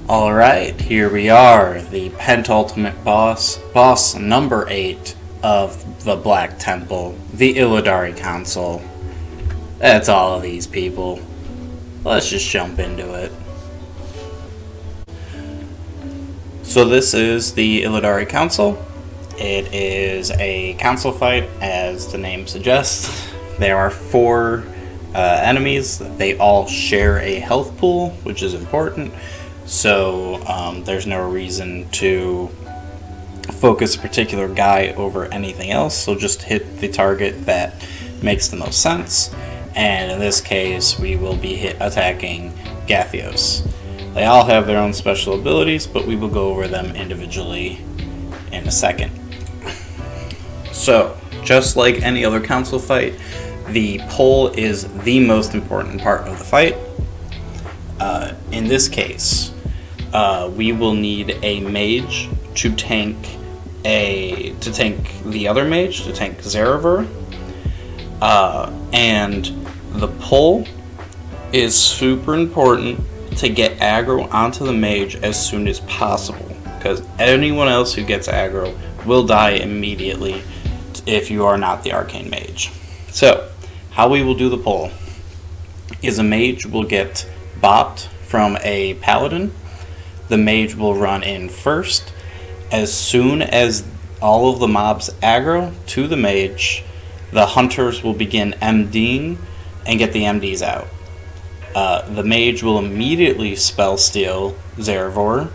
Alright, here we are, the penultimate boss number 8 of the Black Temple, the Illidari Council. That's all of these people. Let's just jump into it. So this is the Illidari Council. It is a council fight, as the name suggests. There are 4 enemies. They all share a health pool, which is important. So there's no reason to focus a particular guy over anything else. So just hit the target that makes the most sense. And in this case, we will be attacking Gathios. They all have their own special abilities, but we will go over them individually in a second. So, just like any other council fight, the pole is the most important part of the fight. In this case, we will need a mage to tank the other mage, to tank Zerevor. And the pole is super important to get aggro onto the mage as soon as possible, because anyone else who gets aggro will die immediately if you are not the arcane mage. So, how we will do the pole is a mage will get bopped from a paladin. The mage will run in first. As soon as all of the mobs aggro to the mage, the hunters will begin MDing and get the MDs out. The mage will immediately spell steal Zerevor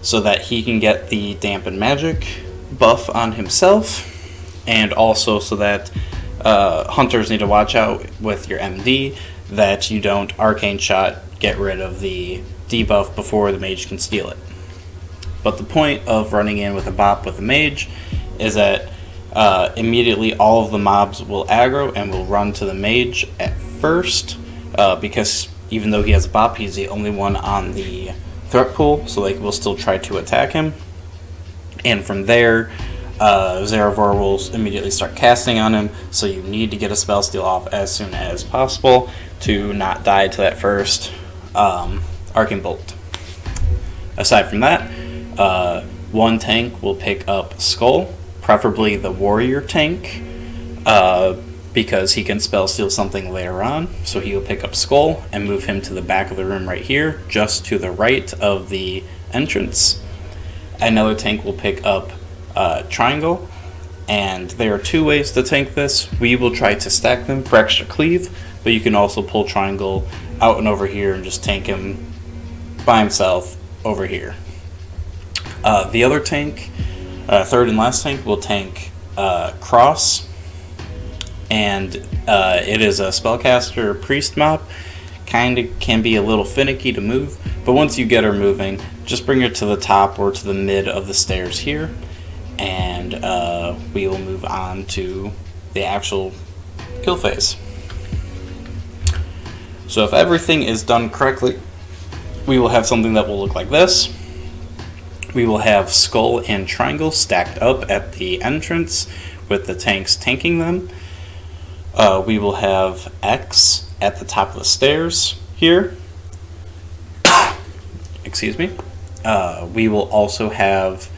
so that he can get the dampen magic buff on himself, and also so that hunters need to watch out with your MD that you don't arcane shot, get rid of the debuff before the mage can steal it. But the point of running in with a bop with a mage is that immediately all of the mobs will aggro and will run to the mage at first, because even though he has a bop, he's the only one on the threat pool, so they will still try to attack him. And from there, Zerevor will immediately start casting on him, so you need to get a spell steal off as soon as possible to not die to that first arcane bolt. Aside from that, one tank will pick up Skull, preferably the warrior tank, because he can spell steal something later on. So he will pick up Skull and move him to the back of the room right here, just to the right of the entrance. Another tank will pick up Triangle, and there are 2 ways to tank this. We will try to stack them for extra cleave, but you can also pull Triangle out and over here and just tank him by himself over here. The other tank, third and last tank, will tank Cross, and it is a spellcaster priest mob. Kinda can be a little finicky to move, but once you get her moving, just bring her to the top or to the mid of the stairs here, and we will move on to the actual kill phase. So if everything is done correctly, we will have something that will look like this. We will have Skull and Triangle stacked up at the entrance with the tanks tanking them. We will have X at the top of the stairs here. Excuse me. We will also have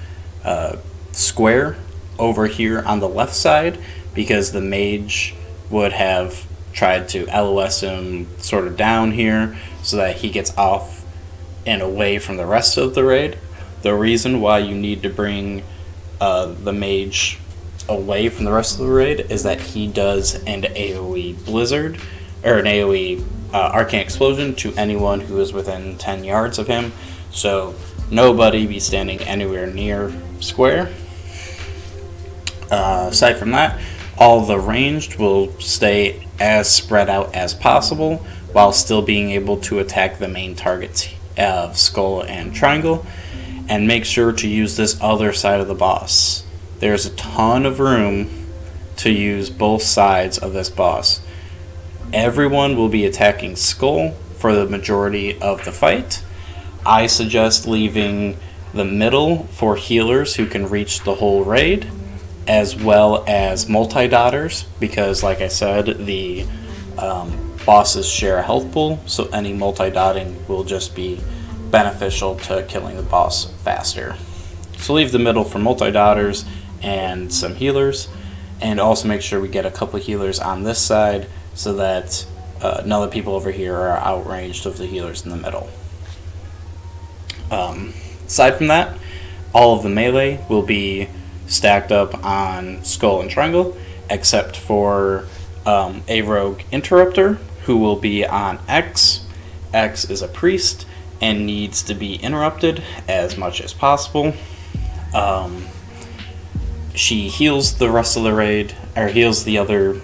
Square over here on the left side, because the mage would have tried to LOS him sort of down here so that he gets off and away from the rest of the raid. The reason why you need to bring the mage away from the rest of the raid is that he does an AoE blizzard, or an AoE arcane explosion to anyone who is within 10 yards of him. So nobody be standing anywhere near Square. Aside from that, all the ranged will stay as spread out as possible while still being able to attack the main targets of Skull and Triangle. And make sure to use this other side of the boss. There's a ton of room to use both sides of this boss. Everyone will be attacking Skull for the majority of the fight. I suggest leaving the middle for healers who can reach the whole raid, as well as multi-dotters, because like I said, the bosses share a health pool, so any multi-dotting will just be beneficial to killing the boss faster. So leave the middle for multi-daughters and some healers, and also make sure we get a couple of healers on this side so that none of the people over here are outranged of the healers in the middle. Aside from that, all of the melee will be stacked up on Skull and Triangle, except for a rogue interrupter who will be on X. X is a priest and needs to be interrupted as much as possible. She heals the rest of the raid, or heals the other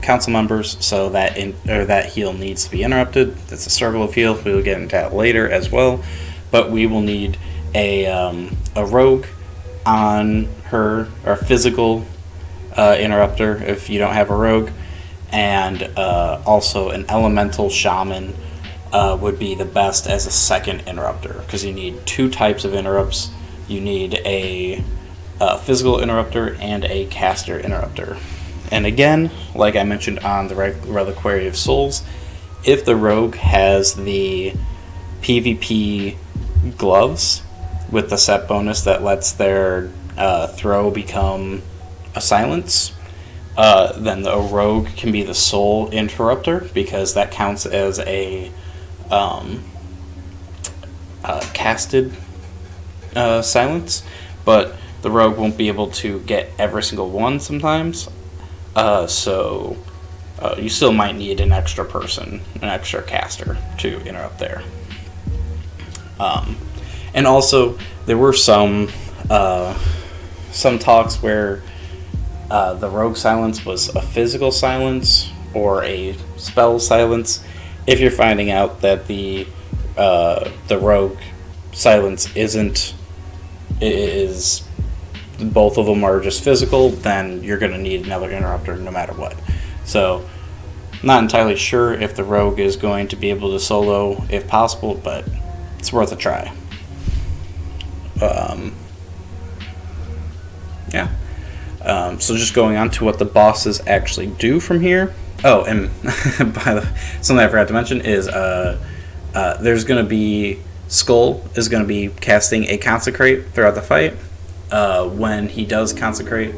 council members, so that heal needs to be interrupted. That's a circle of heal. We will get into that later as well. But we will need a rogue on her, or physical interrupter if you don't have a rogue, and also an elemental shaman would be the best as a second interrupter, because you need two types of interrupts. You need a physical interrupter and a caster interrupter. And again, like I mentioned on the Reliquary of Souls, if the rogue has the PvP gloves with the set bonus that lets their throw become a silence, then the rogue can be the sole interrupter, because that counts as a casted silence, but the rogue won't be able to get every single one sometimes, so you still might need an extra person, an extra caster to interrupt there. And also, there were some talks where the rogue silence was a physical silence or a spell silence. If you're finding out that the rogue silence is both of them are just physical, then you're going to need another interrupter no matter what. So, not entirely sure if the rogue is going to be able to solo if possible, but it's worth a try. So just going on to what the bosses actually do from here. Oh, and something I forgot to mention is there's going to be Skull is going to be casting a Consecrate throughout the fight. When he does Consecrate,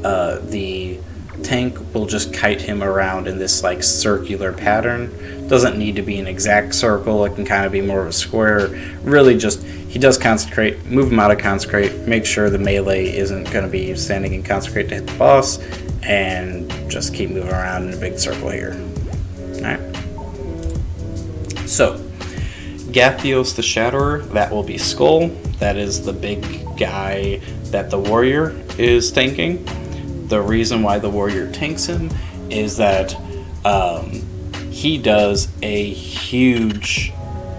the tank will just kite him around in this like circular pattern. Doesn't need to be an exact circle. It can kind of be more of a square. Really, just he does Consecrate, move him out of Consecrate, make sure the melee isn't going to be standing in Consecrate to hit the boss, and just keep moving around in a big circle here. Alright. So, Gathios the Shatterer, that will be Skull. That is the big guy that the warrior is tanking. The reason why the warrior tanks him is that he does a huge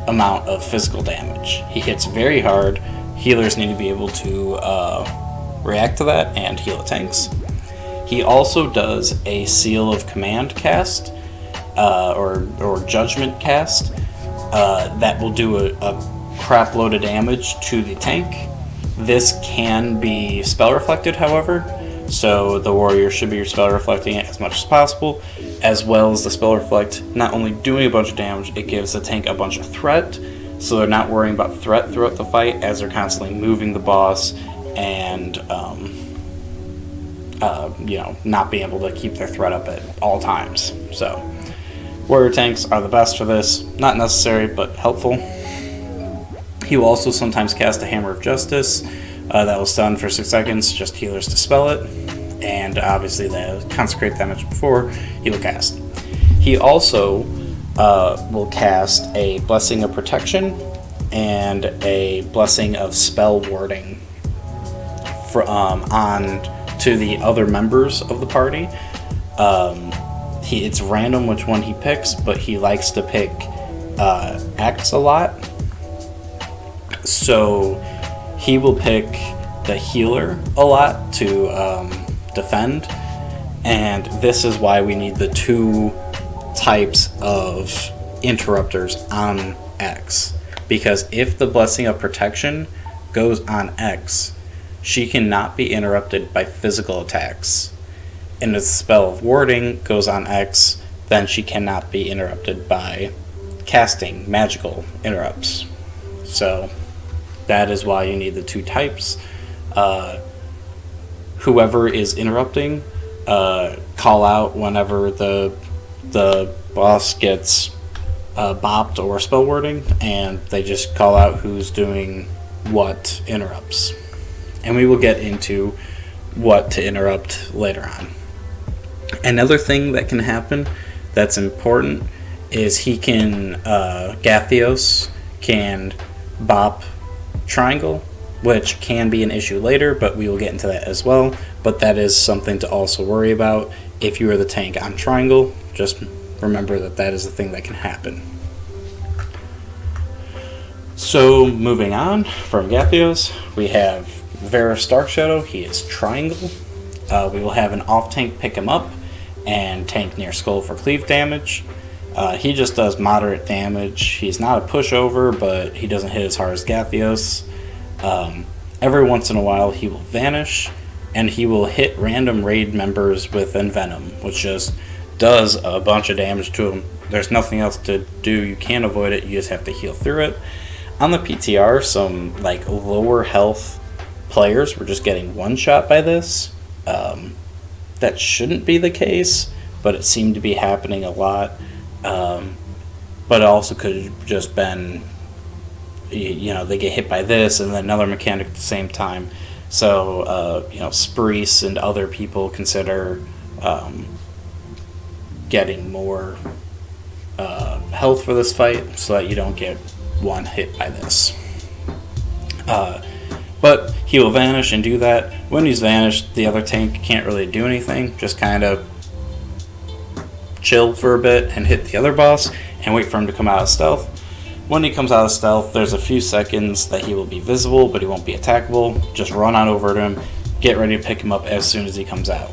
amount of physical damage. He hits very hard. Healers need to be able to react to that and heal the tanks. He also does a Seal of Command cast, or Judgment cast, that will do a crap load of damage to the tank. This can be spell reflected, however, so the warrior should be spell reflecting it as much as possible, as well as the spell reflect not only doing a bunch of damage, it gives the tank a bunch of threat, so they're not worrying about threat throughout the fight as they're constantly moving the boss and not being able to keep their threat up at all times. So warrior tanks are the best for this. Not necessary, but helpful. He will also sometimes cast a Hammer of Justice that will stun for 6 seconds, just healers dispel it, and obviously the Consecrate that I mentioned before, he will cast. He also will cast a Blessing of Protection and a Blessing of Spell Warding on to the other members of the party. It's random which one he picks, but he likes to pick X a lot. So he will pick the healer a lot to defend, and this is why we need the 2 types of interrupters on X, because if the Blessing of Protection goes on X, she cannot be interrupted by physical attacks, and the Spell of Warding goes on X, then she cannot be interrupted by casting magical interrupts. So that is why you need the 2 types. Whoever is interrupting, call out whenever the boss gets bopped or spell wording, and they just call out who's doing what interrupts. And we will get into what to interrupt later on. Another thing that can happen that's important is Gathios can bop triangle, which can be an issue later, but we will get into that as well. But that is something to also worry about. If you are the tank on triangle, just remember that is a thing that can happen. So moving on from Gathios, we have Varus Darkshadow. He is triangle. We will have an off tank pick him up and tank near skull for cleave damage. He just does moderate damage. He's not a pushover, but he doesn't hit as hard as Gathios. Every once in a while he will vanish, and he will hit random raid members with Envenom, which just does a bunch of damage to him. There's nothing else to do. You can't avoid it. You just have to heal through it. On the PTR, some lower health players were just getting one shot by this. That shouldn't be the case, but it seemed to be happening a lot. But it also could have just been, they get hit by this and then another mechanic at the same time. So, Spreece and other people consider getting more health for this fight so that you don't get one hit by this. But he will vanish and do that. When he's vanished, the other tank can't really do anything, just kind of chill for a bit and hit the other boss and wait for him to come out of stealth. When he comes out of stealth, there's a few seconds that he will be visible, but he won't be attackable. Just run on over to him, get ready to pick him up as soon as he comes out.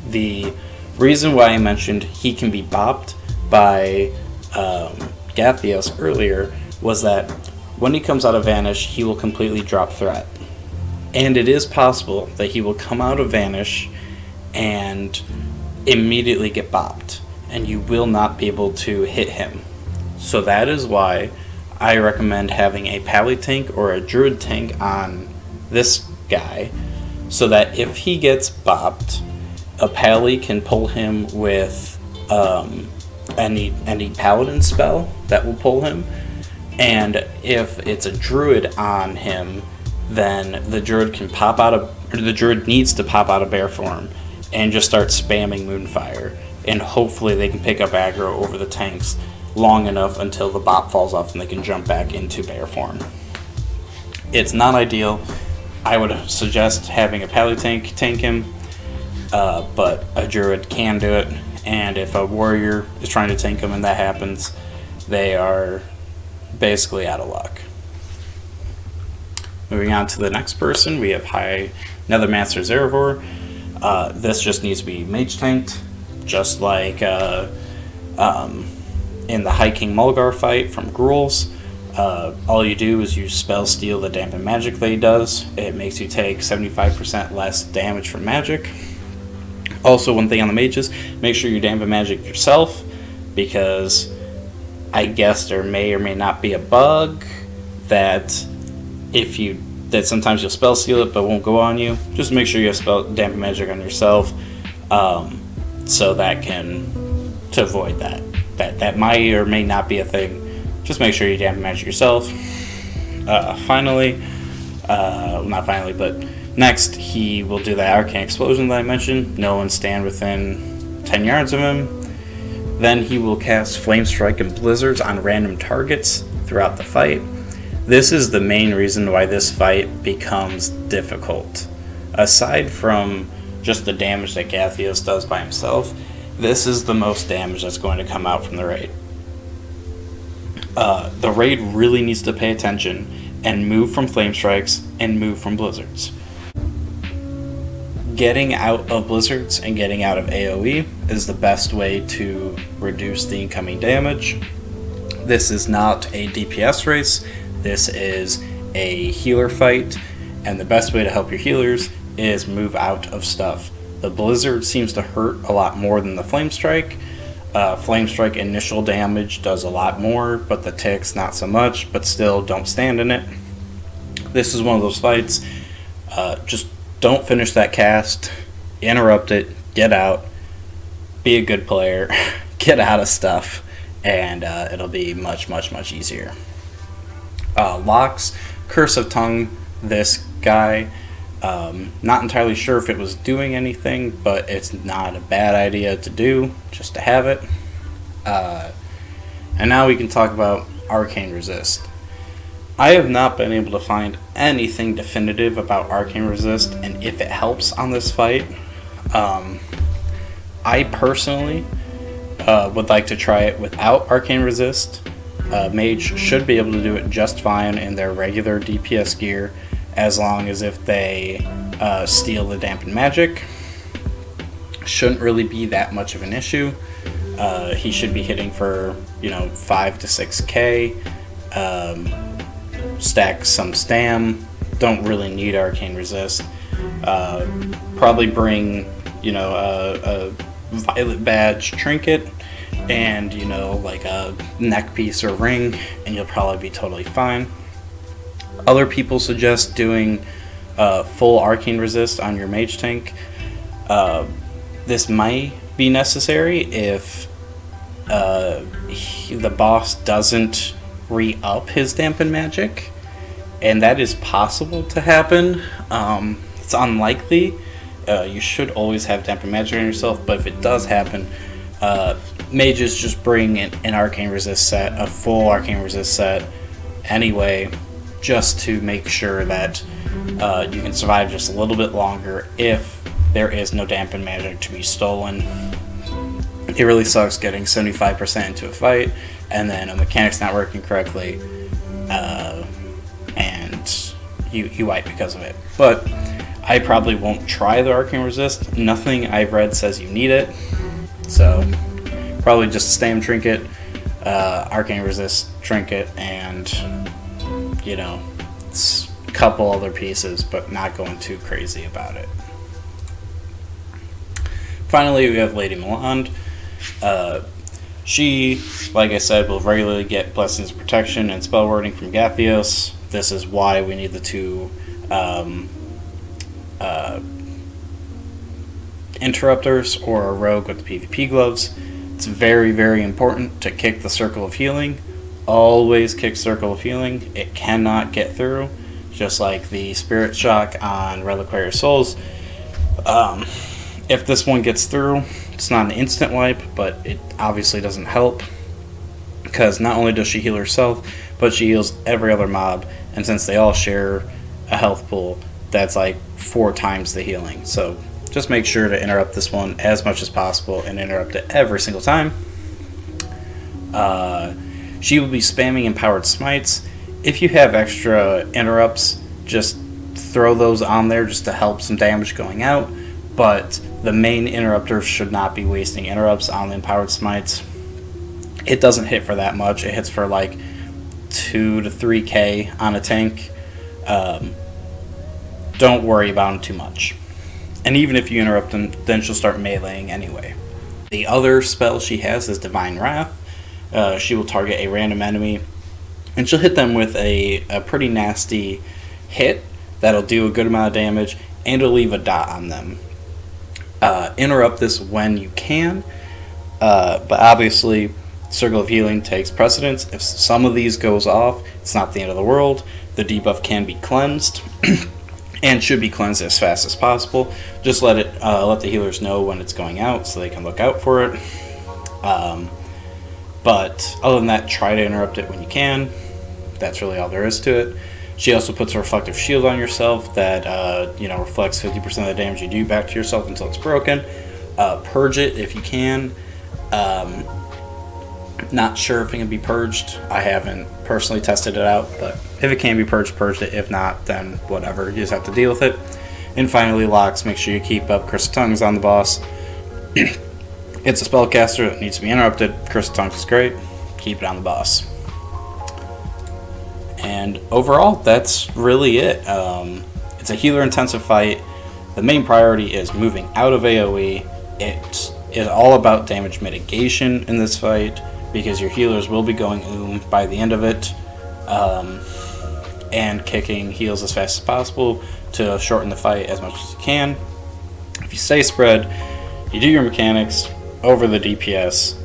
The reason why I mentioned he can be bopped by Gathios earlier was that when he comes out of Vanish, he will completely drop threat. And it is possible that he will come out of Vanish and immediately get bopped, and you will not be able to hit him. So that is why I recommend having a Pally tank or a Druid tank on this guy, so that if he gets bopped, a Pally can pull him with any Paladin spell that will pull him. And if it's a Druid on him, then the Druid needs to pop out of bear form and just start spamming Moonfire, and hopefully they can pick up aggro over the tanks long enough until the bop falls off and they can jump back into bear form. It's not ideal. I would suggest having a Pally tank him, but a Druid can do it, and if a warrior is trying to tank him and that happens, they are basically out of luck. Moving on to the next person, we have High Nethermancer Zerevor. This just needs to be mage tanked, just like in the High King Mulgar fight from Gruul's. All you do is you spell steal the dampen magic that he does. It makes you take 75% less damage from magic. Also, one thing on the mages, make sure you dampen magic yourself, because I guess there may or may not be a bug that sometimes you'll spell steal it but won't go on you. Just make sure you have spell dampen magic on yourself, so to avoid that. That might or may not be a thing. Just make sure you dampen magic yourself. Next he will do the arcane explosion that I mentioned. No one stand within 10 yards of him. Then he will cast Flame Strike and Blizzards on random targets throughout the fight. This is the main reason why this fight becomes difficult. Aside from just the damage that Gathios does by himself, this is the most damage that's going to come out from the raid. The raid really needs to pay attention and move from Flame Strikes and move from Blizzards. Getting out of Blizzards and getting out of AoE is the best way to reduce the incoming damage. This is not a DPS race, this is a healer fight, and the best way to help your healers is move out of stuff. The Blizzard seems to hurt a lot more than the Flame Strike, Flame Strike initial damage does a lot more, but the ticks not so much, but still don't stand in it. This is one of those fights. Just don't finish that cast, interrupt it, get out, be a good player, get out of stuff, and it'll be much, much, much easier. Locks, Curse of Tongue, this guy. Not entirely sure if it was doing anything, but it's not a bad idea to do, just to have it. And now we can talk about Arcane Resist. I have not been able to find anything definitive about Arcane Resist and if it helps on this fight. I personally would like to try it without Arcane Resist. Mage should be able to do it just fine in their regular DPS gear, as long as if they steal the Dampened Magic. Shouldn't really be that much of an issue. He should be hitting for 5 to 6k. Stack some stam. Don't really need Arcane Resist. Probably bring a Violet Badge trinket and like a neck piece or ring, and you'll probably be totally fine. Other people suggest doing full Arcane Resist on your mage tank. This might be necessary if the boss doesn't re-up his Dampened Magic, and that is possible to happen. It's unlikely. You should always have Dampened Magic on yourself, but if it does happen, mages just bring an Arcane Resist set, a full Arcane Resist set anyway, just to make sure that you can survive just a little bit longer if there is no Dampened Magic to be stolen. It really sucks getting 75% into a fight and then a mechanic's not working correctly, and you wipe because of it. But I probably won't try the Arcane Resist. Nothing I've read says you need it, so probably just a stam trinket, Arcane Resist trinket, and it's a couple other pieces, but not going too crazy about it. Finally, we have Lady Malande. She, like I said, will regularly get Blessings of Protection and Spell Wording from Gathios. This is why we need the two Interrupters or a Rogue with the PvP gloves. It's very, very important to kick the Circle of Healing. Always kick Circle of Healing. It cannot get through, just like the Spirit Shock on Reliquary of Souls. If this one gets through, it's not an instant wipe, but it obviously doesn't help, because not only does she heal herself, but she heals every other mob, and since they all share a health pool, that's like 4 times the healing. So just make sure to interrupt this one as much as possible and interrupt it every single time. She will be spamming Empowered Smites. If you have extra interrupts, just throw those on there just to help some damage going out, but the main interrupter should not be wasting interrupts on the Empowered Smites. It doesn't hit for that much. It hits for like 2 to 3k on a tank. Don't worry about them too much. And even if you interrupt them, then she'll start meleeing anyway. The other spell she has is Divine Wrath. She will target a random enemy, and she'll hit them with a pretty nasty hit that'll do a good amount of damage, and it'll leave a dot on them. Interrupt this when you can, but obviously Circle of Healing takes precedence. If some of these goes off, it's not the end of the world. The debuff can be cleansed and should be cleansed as fast as possible. Just let the healers know when it's going out so they can look out for it. But other than that, try to interrupt it when you can. That's really all there is to it. She also puts a reflective shield on yourself that reflects 50% of the damage you do back to yourself until it's broken. Purge it if you can. Not sure if it can be purged. I haven't personally tested it out, but if it can be purged, purge it. If not, then whatever. You just have to deal with it. And finally, locks. Make sure you keep up Curse of Tongues on the boss. It's a spellcaster that needs to be interrupted. Curse of Tongues is great. Keep it on the boss. And overall, that's really it. It's a healer-intensive fight. The main priority is moving out of AoE. It It's all about damage mitigation in this fight, because your healers will be going by the end of it, and kicking heals as fast as possible to shorten the fight as much as you can. If you stay spread, you do your mechanics over the DPS,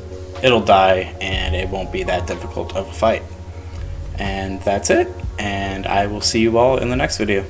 it'll die, and it won't be that difficult of a fight. And that's it, and I will see you all in the next video.